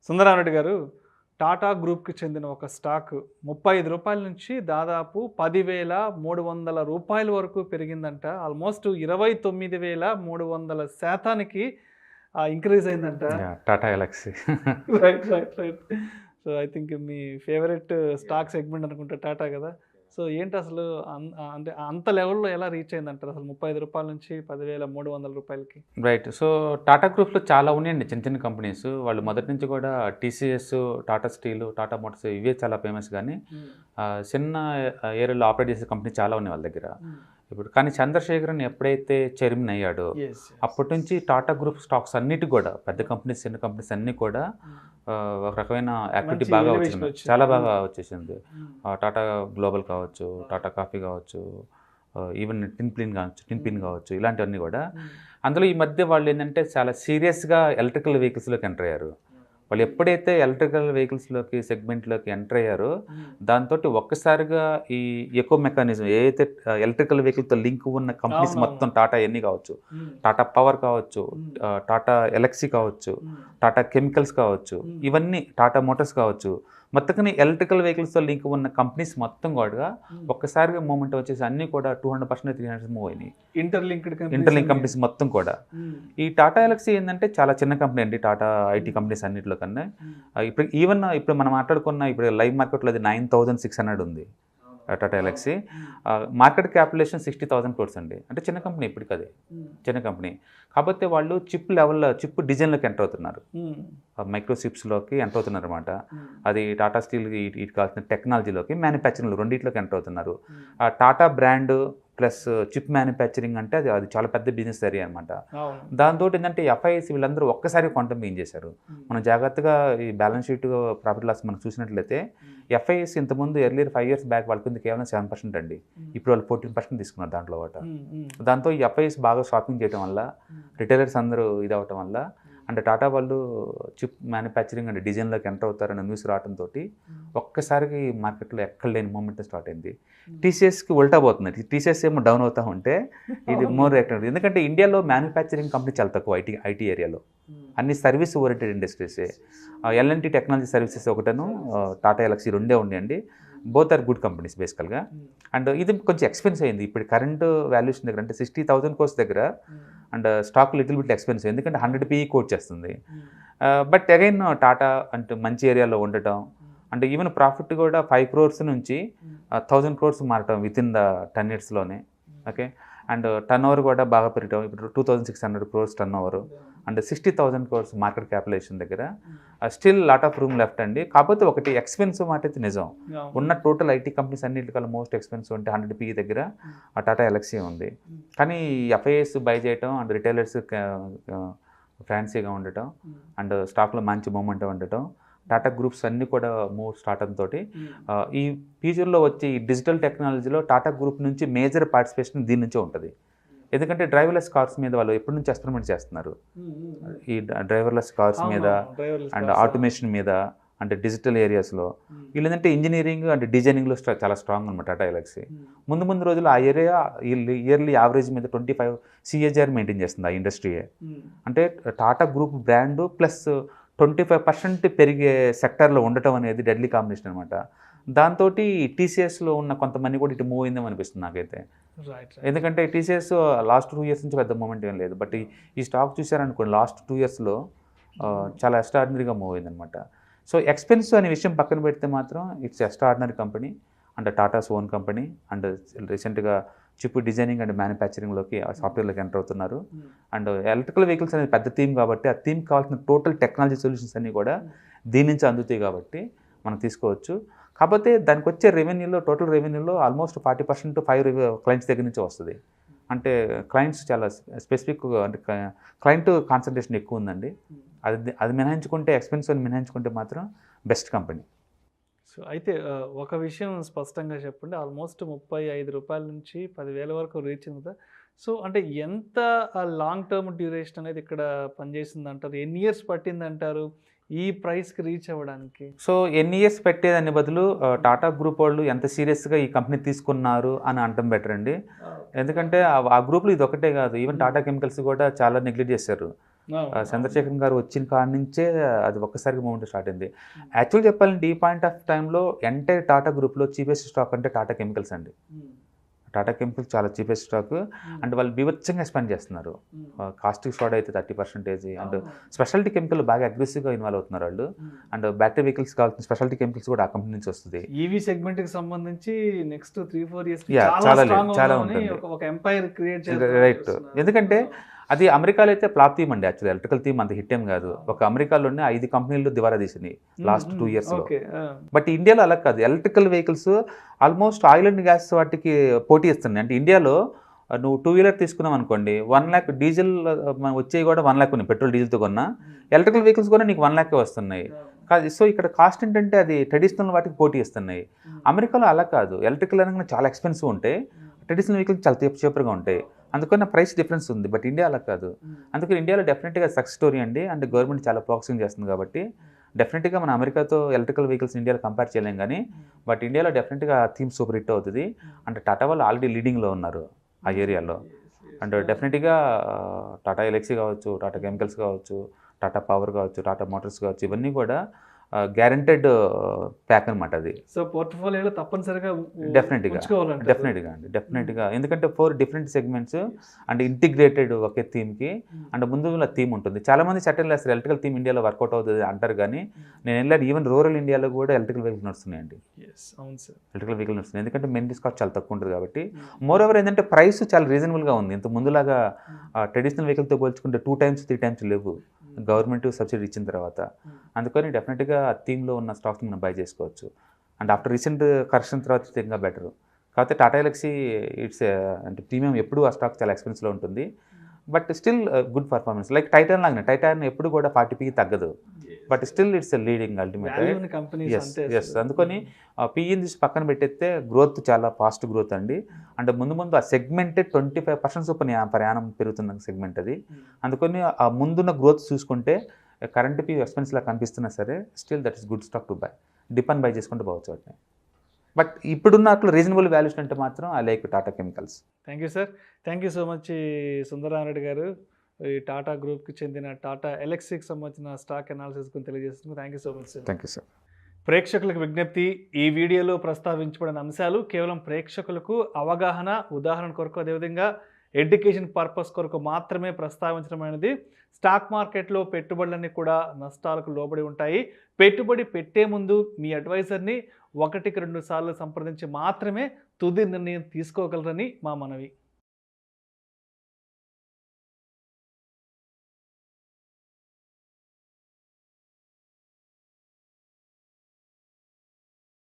సుందరారెడ్డి గారు, టాటా గ్రూప్‌కి చెందిన ఒక స్టాక్ రూ. 35 నుంచి దాదాపు 10,300 రూపాయల వరకు పెరిగిందంట. ఆల్మోస్ట్ 29,300% ఇంక్రీజ్ అయిందంట. Yeah! Tata ఎలక్సీ. Right, right, right. So, I think me favourite stack segment అనుకుంటా టాటా గదా! సో, ఏంటసలు అంటే అంత లెవెల్‌లో ఎలా రీచ్ అయిందంటారు అసలు రూ. 30 నుంచి 10,300 రైట్. సో, టాటా గ్రూప్‌లో చాలా ఉన్నాయండి చిన్న చిన్న కంపెనీస్. వాళ్ళు మొదటి నుంచి కూడా TCS, Tata steel, Tata Motors ఇవే చాలా ఫేమస్ గానీ చిన్న ఏరియాలో ఆపరేట్ చేసే కంపెనీ చాలా ఉన్నాయి వాళ్ళ దగ్గర. ఇప్పుడు కానీ చంద్రశేఖరన్ ఎప్పుడైతే చైర్మన్ అయ్యాడో అప్పటి నుంచి టాటా గ్రూప్ స్టాక్స్ అన్నిటి కూడా పెద్ద కంపెనీస్, చిన్న కంపెనీస్ అన్నీ కూడా ఒక రకమైన యాక్టివిటీ బాగా వచ్చింది, చాలా బాగా వచ్చేసింది. టాటా గ్లోబల్ కావచ్చు, టాటా కాఫీ కావచ్చు, ఈవెన్ టిన్పిన్ కావచ్చు, ఇలాంటివన్నీ కూడా. అందులో ఈ మధ్య వాళ్ళు ఏంటంటే చాలా సీరియస్గా ఎలక్ట్రికల్ వెహికల్స్లోకి ఎంటర్ అయ్యారు. వాళ్ళు ఎప్పుడైతే ఎలక్ట్రికల్ వెహికల్స్లోకి సెగ్మెంట్లోకి ఎంటర్ అయ్యారో దాంతో ఒక్కసారిగా ఈ ఎకో మెకానిజం ఏదైతే ఎలక్ట్రికల్ వెహికల్తో లింక్ ఉన్న కంపెనీస్ మొత్తం టాటా ఎన్ని కావచ్చు, టాటా పవర్ కావచ్చు, టాటా ఎలక్సీ కావచ్చు, టాటా కెమికల్స్ కావచ్చు, ఇవన్నీ టాటా మోటార్స్ కావచ్చు, మొత్తం ఎలక్ట్రికల్ వెహికల్స్తో లింక్ ఉన్న కంపెనీస్ మొత్తం కూడా ఒక్కసారిగా మూమెంట్ వచ్చేసి అన్నీ కూడా 200%, 300% మూవ్ అయినాయి. ఇంటర్లింక్ కంపెనీస్ మొత్తం కూడా. ఈ టాటా ఎలక్సీ ఏంటంటే చాలా చిన్న కంపెనీ అండి టాటా ఐటీ కంపెనీస్ అన్నింటిలో కన్నా. ఇప్పుడు మనం మాట్లాడుకున్న ఇప్పుడు లైవ్ మార్కెట్లో అది 9,600 ఉంది Tata Elxsi. Market capitalisation 60,000 crores అండి. అంటే చిన్న కంపెనీ ఇప్పటికి, అది చిన్న కంపెనీ. కాకపోతే వాళ్ళు చిప్ లెవెల్లో చిప్ డిజైన్లోకి ఎంటర్ అవుతున్నారు, మైక్రో చిప్స్లోకి ఎంటర్ అవుతున్నారు అనమాట. అది టాటా స్టీల్కి ఇటు కావాల్సిన టెక్నాలజీలోకి, మ్యానుఫ్యాక్చరింగ్ రెండింటిలోకి ఎంటర్ అవుతున్నారు. Tata brand plus chip manufacturing అంటే అది చాలా పెద్ద బిజినెస్ ఏరియా అనమాట. దాంతో ఏంటంటే ఎఫ్ఐఎస్ వీళ్ళందరూ ఒక్కసారి క్వాంటమ్ ఏం చేశారు. మనం జాగ్రత్తగా ఈ బ్యాలెన్స్ షీట్ ప్రాఫిట్ లాస్ మనం చూసినట్లయితే ఎఫ్ఐఎస్ ఇంతకుముందు ఎర్లియర్ 5 years బ్యాక్ వాళ్ళ కింద కేవలం 7% అండి. ఇప్పుడు వాళ్ళు 14% తీసుకున్నారు దాంట్లో వాట. దాంతో ఈ ఎఫ్ఐఎస్ బాగా షాపింగ్ చేయడం వల్ల, రిటైలర్స్ అందరూ ఇది అవటం వల్ల, అంటే టాటా వాళ్ళు చిప్ మ్యానుఫ్యాక్చరింగ్ అండ్ డిజైన్లోకి ఎంటర్ అవుతారన్న న్యూస్ రావడంతో ఒక్కసారికి మార్కెట్లో ఎక్కడ లేని మూమెంట్ స్టార్ట్ అయింది. టీసీఎస్కి ఉల్టా పోతుంది. టీసీఎస్ ఏమో డౌన్ అవుతూ ఉంటే ఇది మోర్ యాక్టివ్. ఎందుకంటే ఇండియాలో మ్యానుఫ్యాక్చరింగ్ కంపెనీ చాలా తక్కువ ఐటీ ఏరియాలో. అన్ని సర్వీస్ ఓరియంటెడ్ ఇండస్ట్రీసే. ఎల్ఎన్టీ టెక్నాలజీ సర్వీసెస్ ఒకటను టాటా ఎలక్సీ రెండే ఉన్నాయండి. బోత్ ఆర్ గుడ్ కంపెనీస్ బేసికల్గా. అండ్ ఇది కొంచెం ఎక్స్పెన్స్ అయింది ఇప్పుడు కరెంట్ వాల్యూషన్ దగ్గర, అంటే 60,000 crores దగ్గర. And stock little bit expense ఎందుకంటే 100 PE కోట్ చేస్తుంది. బట్ అగైన్ టాటా అంటే మంచి ఏరియాలో ఉండటం, అంటే ఈవెన్ ప్రాఫిట్ కూడా 5 crores నుంచి 1,000 crores మారటం విత్ ఇన్ ద 10 yearsలోనే. ఓకే. అండ్ టర్న్ ఓవర్ కూడా బాగా పెరగటం. ఇప్పుడు 2,600 crores turn over and 60,000 crores market capitalization దగ్గర. Still lot of room left అండి. కాకపోతే ఒకటి ఎక్స్పెన్సివ్ మాట అయితే నిజం. ఉన్న టోటల్ ఐటీ కంపెనీస్ అన్నింటికల్లా మోస్ట్ ఎక్స్పెన్సివ్ అంటే 100 PE దగ్గర ఆ టాటా ఎలక్సీ ఉంది. కానీ ఎఫ్ఐఎస్ బై చేయటం అండ్ రిటైలర్స్ ఫ్యాన్సీగా ఉండటం అండ్ స్టాక్లో మంచి మూమెంట్ ఉండటం, టాటా గ్రూప్స్ అన్నీ కూడా మూవ్ స్టార్ట్ తోటి ఈ ఫ్యూచర్లో వచ్చే ఈ డిజిటల్ టెక్నాలజీలో టాటా గ్రూప్ నుంచి మేజర్ పార్టిసిపేషన్ దీని నుంచే ఉంటుంది. ఎందుకంటే డ్రైవర్లెస్ కార్స్ మీద వాళ్ళు ఎప్పటి నుంచి ఎక్స్పెరిమెంట్ చేస్తున్నారు. ఈ డ్రైవర్లెస్ కార్స్ మీద అండ్ ఆటోమేషన్ మీద, అంటే డిజిటల్ ఏరియాస్లో వీళ్ళు ఏంటంటే ఇంజనీరింగ్ అండ్ డిజైనింగ్లో చాలా స్ట్రాంగ్ అనమాట టాటా ఎలక్సీ. ముందు రోజులు ఆ ఏరియా ఇయర్లీ యావరేజ్ మీద 25 CAGR మెయింటైన్ చేస్తుంది ఆ ఇండస్ట్రీయే. అంటే టాటా గ్రూప్ బ్రాండ్ ప్లస్ 25% పెరిగే సెక్టర్లో ఉండటం అనేది డెడ్లీ కాంబినేషన్ అనమాట. దాంతో టీసీఎస్లో ఉన్న కొంతమంది కూడా ఇటు మూవ్ అయిందేమో అనిపిస్తుంది నాకైతే. ఎందుకంటే టీసీఎస్ లాస్ట్ 2 years నుంచి పెద్ద మూమెంట్ ఏం లేదు. బట్ ఈ స్టాక్ చూసారనుకోండి లాస్ట్ 2 yearsలో చాలా ఎక్స్ట్రాడినరీగా మూవ్ అయిందనమాట. సో ఎక్స్పెన్సివ్ అనే విషయం పక్కన పెడితే మాత్రం it's extraordinary company and Tatas own company. And రీసెంట్గా చిప్ డిజైనింగ్ అండ్ మ్యానుఫ్యాక్చరింగ్లోకి సాఫ్ట్వేర్లోకి ఎంటర్ అవుతున్నారు. అండ్ ఎలక్ట్రికల్ వెహికల్స్ అనేది పెద్ద థీమ్ కాబట్టి ఆ థీమ్ కావాల్సిన టోటల్ టెక్నాలజీ సొల్యూషన్స్ అన్నీ కూడా దీని నుంచి అందుతాయి కాబట్టి మనం తీసుకోవచ్చు. కాకపోతే దానికి వచ్చే రెవెన్యూలో, టోటల్ రెవెన్యూలో ఆల్మోస్ట్ 40% 5 క్లయింట్స్ దగ్గర నుంచి వస్తుంది. అంటే క్లయింట్స్ చాలా స్పెసిఫిక్, అంటే క్లయింట్ కాన్సన్ట్రేషన్ ఎక్కువ ఉందండి. అది మినహాయించుకుంటే, ఎక్స్పెన్సివ్ అని మినహాయించుకుంటే మాత్రం బెస్ట్ కంపెనీ. సో అయితే ఒక విషయం స్పష్టంగా చెప్పండి. ఆల్మోస్ట్ రూ. 35 నుంచి 10,000 వరకు రీచ్ అయింది కదా. సో అంటే ఎంత లాంగ్ టర్మ్ డ్యూరేషన్ అనేది ఇక్కడ పనిచేసిందంటారు? ఎన్ని ఇయర్స్ పట్టిందంటారు ఈ ప్రైస్కి రీచ్ అవ్వడానికి? సో ఎన్ని ఇయర్స్ పెట్టేదాన్ని బదులు టాటా గ్రూప్ వాళ్ళు ఎంత సీరియస్గా ఈ కంపెనీ తీసుకున్నారు అని అనటం బెటర్ అండి. ఎందుకంటే ఆ గ్రూప్లో ఇది ఒకటే కాదు, ఈవెన్ టాటా కెమికల్స్ కూడా చాలా నెగ్లెక్ట్ చేశారు. చంద్రశేఖరన్ గారు వచ్చిన కాడి నుంచే అది ఒక్కసారిగా మూమెంట్ స్టార్ట్ అయింది. యాక్చువల్ చెప్పాలంటే ఈ పాయింట్ ఆఫ్ టైంలో ఎంటైర్ టాటా గ్రూప్లో చీపెస్ట్ స్టాక్ అంటే టాటా కెమికల్స్ అండి. టాటా కెమికల్స్ చాలా చీపెస్ట్ స్టాక్ అండ్ వాళ్ళు బీభత్సంగా ఎక్స్పాండ్ చేస్తున్నారు. కాస్టిక్ సోడా అయితే 30% అండ్ స్పెషాలిటీ కెమికల్ బాగా అగ్రెసివ్గా ఇన్వాల్వ్ అవుతున్నారు వాళ్ళు. అండ్ బ్యాటరీ వెహికల్స్ కావాల్సిన స్పెషాలిటీ కెమికల్స్ కూడా ఆ కంపెనీ నుంచి వస్తుంది. ఈవీ సెగ్మెంట్ కి సంబంధించి నెక్స్ట్ 3-4 ఇయర్స్ చాలా ఉంటుంది. ఒక ఎంపైర్ క్రియేట్ రైట్. ఎందుకంటే అది అమెరికాలో అయితే ఫ్లాప్ థీమ్ అండి. యాక్చువల్లీ ఎలక్ట్రికల్ థీమ్ అంత హిట్ ఏం కాదు. ఒక అమెరికాలోనే 5 కంపెనీలు దివారా తీసినాయి లాస్ట్ 2 ఇయర్స్లో. బట్ ఇండియాలో అలా కాదు. Electrical vehicles almost oil and gas వాటికి పోటీ ఇస్తున్నాయి. అంటే ఇండియాలో నువ్వు 2 వీలర్ తీసుకున్నావు అనుకోండి, 1 lakh డీజిల్ వచ్చేవి కూడా 1 lakh ఉన్నాయి. పెట్రోల్ డీజిల్తో కొన్నా ఎలక్ట్రికల్ వెహికల్స్ కూడా నీకు 1 lakh వస్తున్నాయి. సో ఇక్కడ కాస్ట్ ఏంటంటే అది ట్రెడిషనల్ వాటికి పోటీ ఇస్తున్నాయి. అమెరికాలో అలా కాదు. ఎలక్ట్రికల్ అనగా చాలా ఎక్స్పెన్సివ్ ఉంటాయి, ట్రెడిషనల్ వెహికల్స్ చాలా చీపర్గా ఉంటాయి. అందుకని ప్రైస్ డిఫరెన్స్ ఉంది. బట్ ఇండియా అలా కాదు. అందుకని ఇండియాలో డెఫినెట్గా సక్సెస్ స్టోరీ అండి. అండ్ గవర్నమెంట్ చాలా ఫోకసింగ్ చేస్తుంది కాబట్టి డెఫినెట్గా మన అమెరికాతో ఎలక్ట్రికల్ వెహికల్స్ ఇండియాలో కంపేర్ చేయలేం. కానీ బట్ ఇండియాలో డెఫినెట్గా థీమ్ సూపర్ హిట్ అవుతుంది. అండ్ టాటా వాళ్ళు ఆల్రెడీ లీడింగ్లో ఉన్నారు ఆ ఏరియాలో. అండ్ డెఫినెట్గా టాటా ఎల్ఎక్సీ కావచ్చు, టాటా కెమికల్స్ కావచ్చు, టాటా పవర్ కావచ్చు, టాటా మోటార్స్ కావచ్చు, ఇవన్నీ కూడా గ్యారంటెడ్ ప్యాక్ అనమాట అది. సో పోర్ట్ఫోలియోలో తప్పనిసరిగా డెఫినెట్గా ఎందుకంటే 4 డిఫరెంట్ సెగ్మెంట్స్ అండ్ ఇంటిగ్రేటెడ్ ఒకే థీమ్కి అండ్ ముందు థీమ్ ఉంటుంది. చాలామంది సెటిల్ వేస్తారు ఎలక్ట్రికల్ థీమ్ ఇండియాలో వర్కౌట్ అవుతుంది అంటారు. కానీ నేను వెళ్ళాను ఈవెన్ రూరల్ ఇండియాలో కూడా ఎలక్ట్రికల్ వెహికల్స్ నడుస్తున్నాయండి. ఎలక్ట్రికల్ వెహికల్ నడుస్తుంది ఎందుకంటే మెయింటెనెన్స్ కాస్ట్ చాలా తక్కువ ఉంటుంది కాబట్టి. మోర్ ఓవర్ ఏంటంటే ప్రైస్ చాలా రీజనబుల్గా ఉంది. ఇంత ముందులాగా ట్రెడిషనల్ వెహికల్తో పోల్చుకుంటే 2 times 3 times లేవు గవర్నమెంట్ సబ్సిడీ ఇచ్చిన తర్వాత. అందుకని డెఫినెట్గా ఆ థీమ్లో ఉన్న స్టాక్స్ని మనం బై చేసుకోవచ్చు. అండ్ ఆఫ్టర్ రీసెంట్ కరెక్షన్ తర్వాత ఇంకా బెటర్. కాకపోతే టాటా ఎల్ఎక్సీ ఇట్స్ అంటే ప్రీమియం ఎప్పుడు ఆ స్టాక్ చాలా ఎక్స్పెన్సివ్లో ఉంటుంది. But still good performance. Like Titan లాగానే టైటాన్ ఎప్పుడు కూడా 40p తగ్గదు. But still it's leading ultimate. Yes అందుకని పిఈని తీసి పక్కన పెట్టేస్తే గ్రోత్ చాలా ఫాస్ట్ గ్రోత్ అండి. అంటే ముందు ఆ సెగ్మెంటే 25% చొప్పున ప్రయాణం పెరుగుతున్న సెగ్మెంట్ అది. అందుకని ఆ ముందున్న గ్రోత్ చూసుకుంటే కరెంట్ పీ ఎక్స్పెన్స్లా కనిపిస్తున్నా సరే still that is good stock to buy. Depend by చేసుకుంటూ పోవచ్చు వాటిని. బట్ ఇప్పుడున్న అట్లా రీజనబుల్ వాల్యూషన్ అంటే మాత్రం I like Tata chemicals. Thank you sir. Thank you so much Sundara Reddy గారు. ఈ టాటా గ్రూప్కి చెందిన టాటా ఎల్ఎక్సీకి సంబంధించిన స్టాక్ అనాలిసిస్ గురించి తెలియజేస్తుంది. Thank you so much sir. Thank you sir. ప్రేక్షకులకు విజ్ఞప్తి, ఈ వీడియోలో ప్రస్తావించబడిన అంశాలు కేవలం ప్రేక్షకులకు అవగాహన, ఉదాహరణ కొరకు, అదేవిధంగా ఎడ్యుకేషన్ పర్పస్ కొరకు మాత్రమే ప్రస్తావించడమైనది. స్టాక్ మార్కెట్లో పెట్టుబడులన్నీ కూడా నష్టాలకు లోబడి ఉంటాయి. పెట్టుబడి పెట్టే ముందు మీ అడ్వైజర్ని 1-2 సార్లు సంప్రదించి మాత్రమే తుది నిర్ణయం తీసుకోగలరని మా మనవి.